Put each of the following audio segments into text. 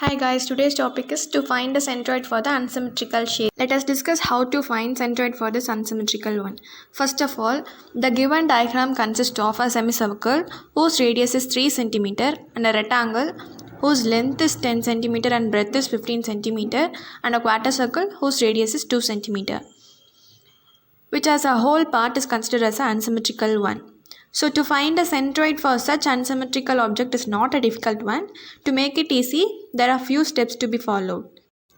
Hi guys, today's topic is to find a centroid for the unsymmetrical shape. Let us discuss how to find centroid for this unsymmetrical one. First of all, the given diagram consists of a semicircle whose radius is 3 cm and a rectangle whose length is 10 cm and breadth is 15 cm and a quarter circle whose radius is 2 cm, which as a whole part is considered as an unsymmetrical one. So to find a centroid for such unsymmetrical object is not a difficult one. To make it easy, there are few steps to be followed.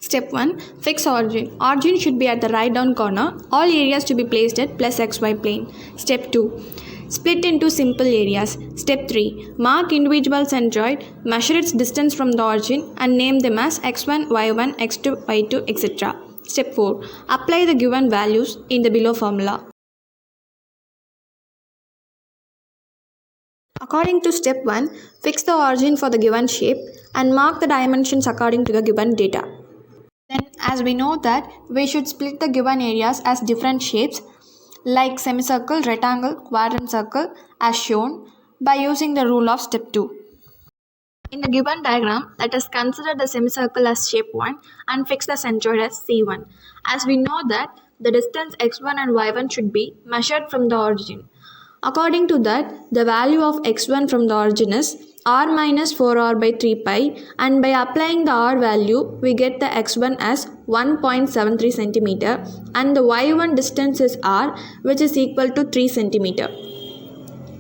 Step 1. Fix origin. Origin should be at the right down corner. All areas to be placed at plus xy plane. Step 2. Split into simple areas. Step 3. Mark individual centroid, measure its distance from the origin and name them as x1, y1, x2, y2, etc. Step 4. Apply the given values in the below formula. According to step 1, fix the origin for the given shape and mark the dimensions according to the given data. Then, as we know that we should split the given areas as different shapes like semicircle, rectangle, quadrant circle as shown by using the rule of step 2. In the given diagram, let us consider the semicircle as shape 1 and fix the centroid as C1. As we know that the distance x1 and y1 should be measured from the origin. According to that, the value of x1 from the origin is r minus 4r by 3 pi, and by applying the r value, we get the x1 as 1.73 cm and the y1 distance is r, which is equal to 3 cm.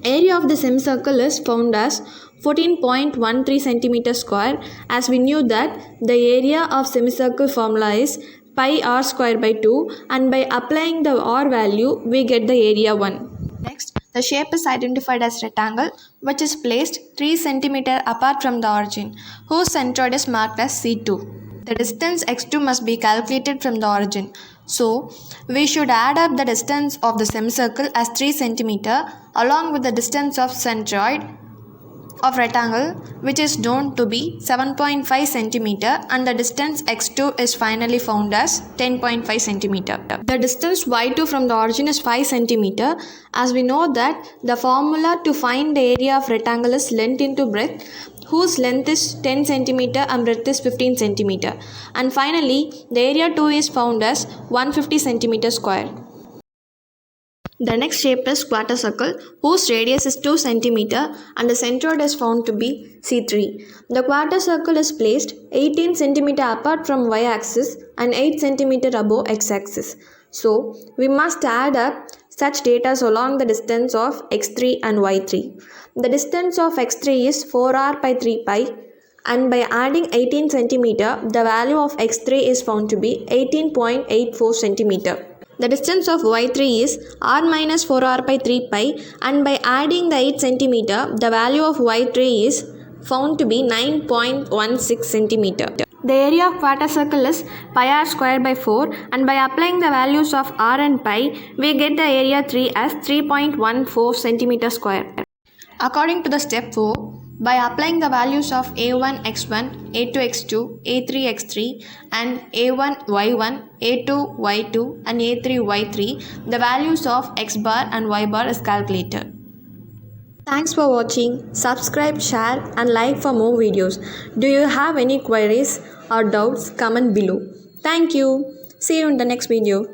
Area of the semicircle is found as 14.13 cm square, as we knew that the area of semicircle formula is pi r square by 2, and by applying the r value, we get the area 1. Next, the shape is identified as rectangle, which is placed 3 cm apart from the origin, whose centroid is marked as C2. The distance x2 must be calculated from the origin. So, we should add up the distance of the semicircle as 3 cm along with the distance of centroid of rectangle, which is known to be 7.5 cm, and the distance x2 is finally found as 10.5 cm. The distance y2 from the origin is 5 cm, as we know that the formula to find the area of rectangle is length into breadth, whose length is 10 cm and breadth is 15 cm. And finally, the area 2 is found as 150 cm square. The next shape is quarter circle, whose radius is 2 cm and the centroid is found to be C3. The quarter circle is placed 18 cm apart from y-axis and 8 cm above x-axis. So, we must add up such data along the distance of x3 and y3. The distance of x3 is 4r by 3 pi, and by adding 18 cm, the value of x3 is found to be 18.84 cm. The distance of y3 is r minus 4r by 3 pi, and by adding the 8 cm, the value of y3 is found to be 9.16 cm. The area of quarter circle is pi r square by 4, and by applying the values of r and pi, we get the area 3 as 3.14 cm square. According to the step 4, by applying the values of a1 x1, a2 x2, a3 x3 and a1 y1, a2 y2 and a3 y3, the values of x bar and y bar is calculated. Thanks for watching. Subscribe, share and like for more videos. Do you have any queries or doubts? Comment below. Thank you. See you in the next video.